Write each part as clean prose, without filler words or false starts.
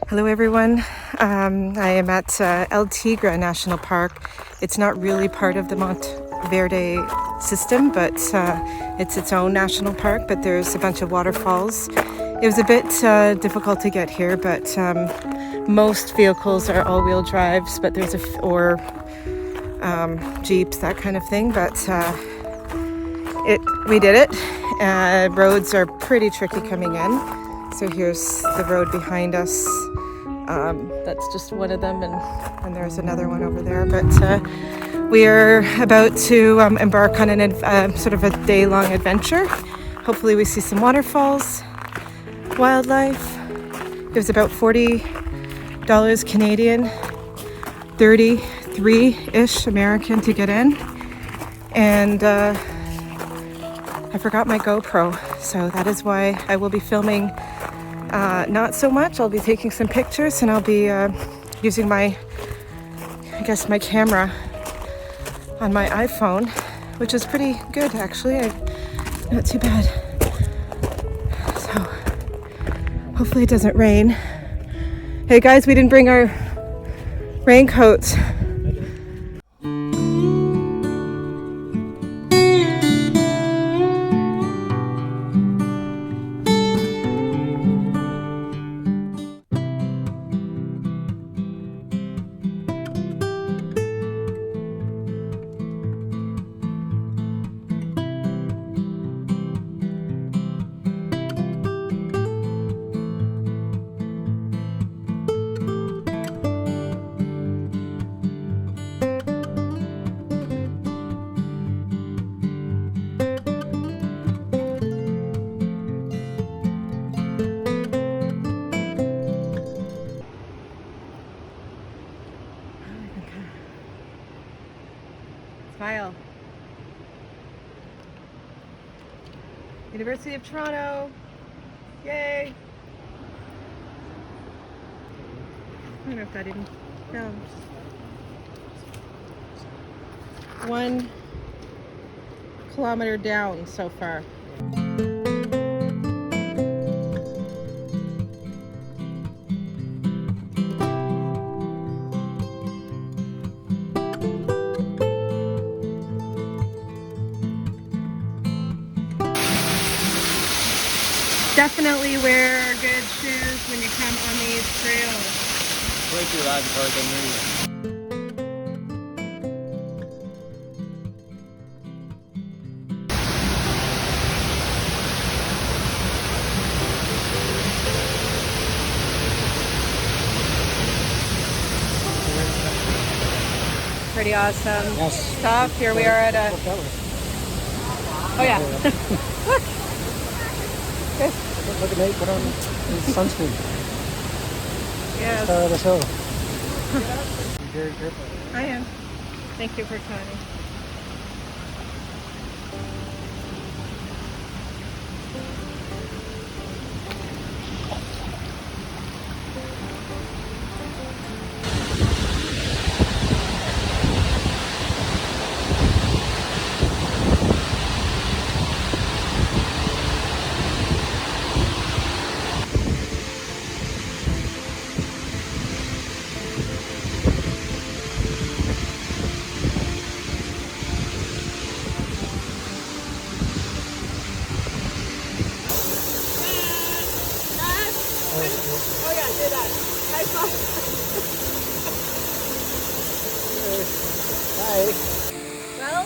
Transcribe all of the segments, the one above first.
Hello everyone. I am at El Tigre National Park. It's not really part of the Montverde system, but it's its own national park, but there's a bunch of waterfalls. It was a bit difficult to get here, but most vehicles are all-wheel drives, but there's or Jeeps, that kind of thing, but we did it. Roads are pretty tricky coming in. So here's the road behind us. That's just one of them, and there's another one over there. But we are about to embark on an sort of a day-long adventure. Hopefully we see some waterfalls, wildlife. It was about $40 Canadian, 33-ish American to get in. And I forgot my GoPro, so that is why I will be filming not so much. I'll be taking some pictures, and I'll be using my camera on my iPhone, which is pretty good actually. Not too bad. So hopefully it doesn't rain. Hey guys, we didn't bring our raincoats. Smile. University of Toronto. Yay. I don't know if that even counts. 1 kilometer down so far. Definitely wear good shoes when you come on these trails. Way too loud to park on me. Pretty awesome Yes. stuff. Here we are at a... Oh yeah. Look. Good. Look at Nate put on his sunscreen. Yes. Star of the show. Be very careful. I am. Thank you for coming. Oh yeah, do that. High five. Hi. Well,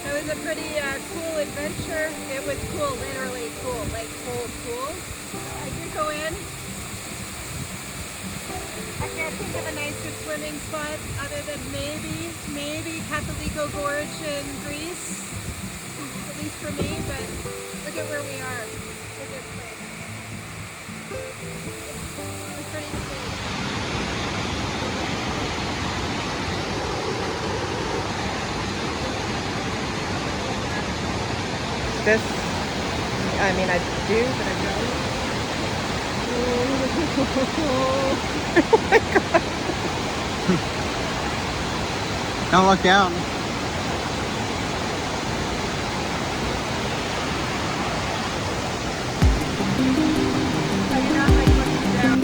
it was a pretty cool adventure. It was cool, literally cool, like cool. I did go in. I can't think of a nicer swimming spot other than maybe Catholico Gorge in Greece, at least for me, but look at where we are. Look at this place. It's pretty cool. This, I mean, I do, but I don't. Oh my god. Don't look down. I do not like looking down.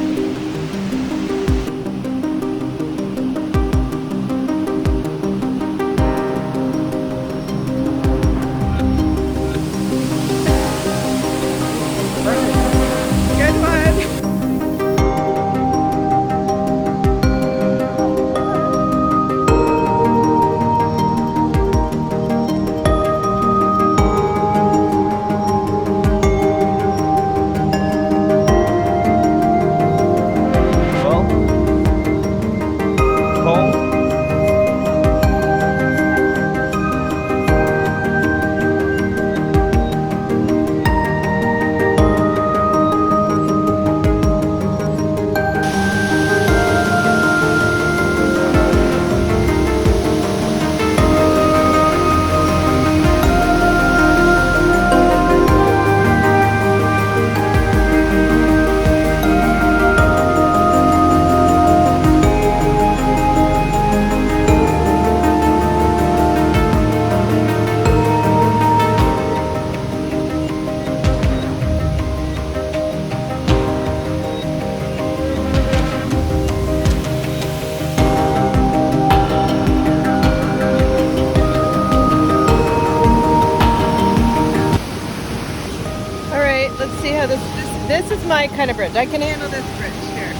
my kind of bridge. I can handle this bridge here.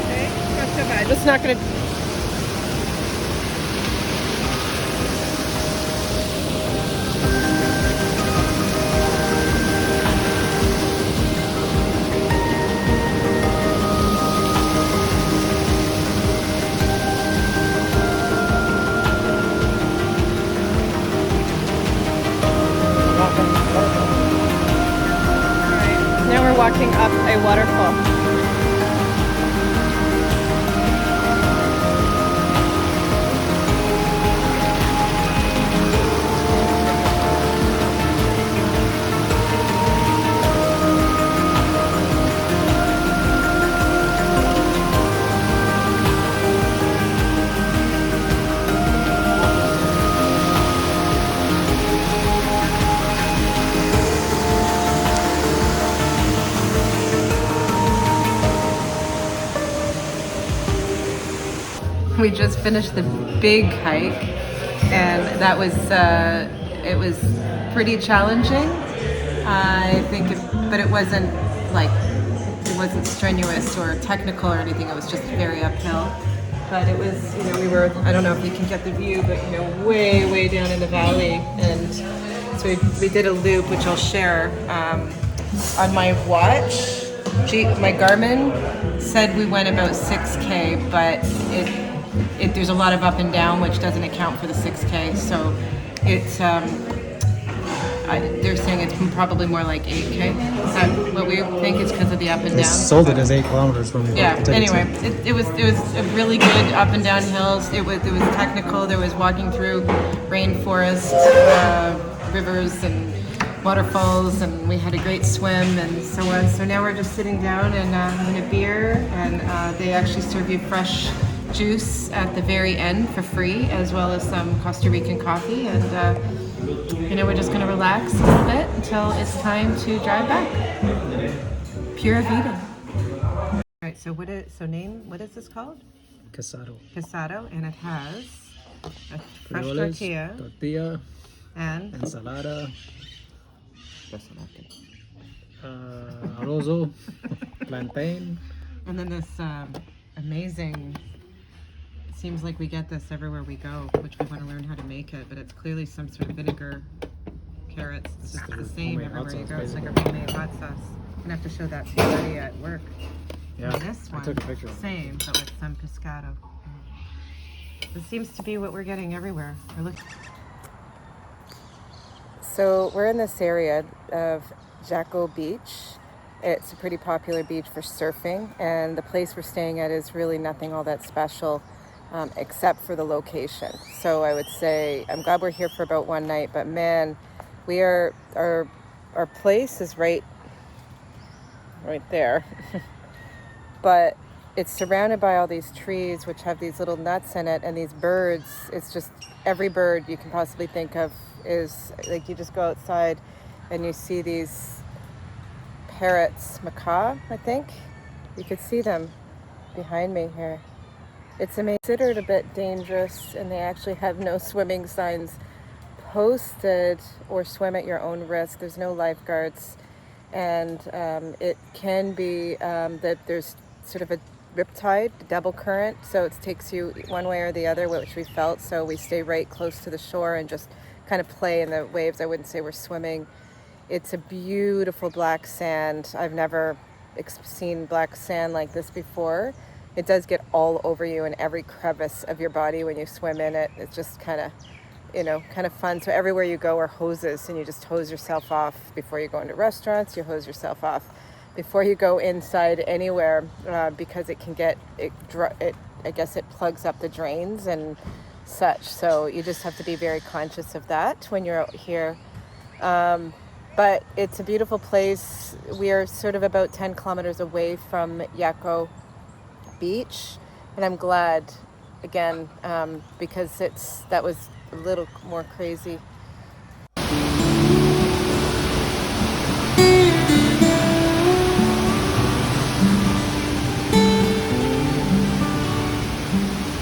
Okay, not so bad. Just not gonna. Now we're walking up a waterfall. We just finished the big hike, and that was it was pretty challenging. I think, but it wasn't strenuous or technical or anything. It was just very uphill. But it was, we were, I don't know if you can get the view, but way down in the valley, and so we did a loop, which I'll share on my watch. My Garmin said we went about 6K, but there's a lot of up and down, which doesn't account for the 6K. So it's they're saying it's probably more like 8K. Is that what we think? It's because of the up and down. They sold it as 8 kilometers from yeah. Anyway, it was a really good up and down hills. It was technical. There was walking through rainforest, rivers and waterfalls, and we had a great swim and so on. So now we're just sitting down and having a beer, and they actually serve you fresh juice at the very end for free, as well as some Costa Rican coffee, and we're just going to relax a little bit until it's time to drive back. Pura vida. All right, so what is this called? Casado. Casado, and it has a fresh Frijoles, tortilla, and ensalada, arrozo, plantain. And then this amazing, it seems like we get this everywhere we go, which we want to learn how to make it, but it's clearly some sort of vinegar, carrots. It's just the same everywhere you go. It's like a homemade hot sauce. I'm going to have to show that to everybody at work. Yeah, and this one, I took a picture. Same, but with some pescado. This seems to be what we're getting everywhere. So we're in this area of Jaco Beach. It's a pretty popular beach for surfing, and the place we're staying at is really nothing all that special, except for the location. So I would say I'm glad we're here for about one night, but man, our place is right there. But it's surrounded by all these trees which have these little nuts in it, and these birds. It's just every bird you can possibly think of is like, you just go outside and you see these parrots, macaw, I think. You could see them behind me here. It's considered a bit dangerous, and they actually have no swimming signs posted, or swim at your own risk. There's no lifeguards, and it can be that there's sort of a riptide, double current, so it takes you one way or the other, which we felt. So we stay right close to the shore and just kind of play in the waves. I wouldn't say we're swimming. It's a beautiful black sand. I've never seen black sand like this before. It does get all over you in every crevice of your body when you swim in it. It's just kind of fun. So everywhere you go are hoses, and you just hose yourself off before you go into restaurants. You hose yourself off before you go inside anywhere, because it can get I guess it plugs up the drains and such. So you just have to be very conscious of that when you're out here. But it's a beautiful place. We are sort of about 10 kilometers away from Jaco Beach, and I'm glad, again, because that was a little more crazy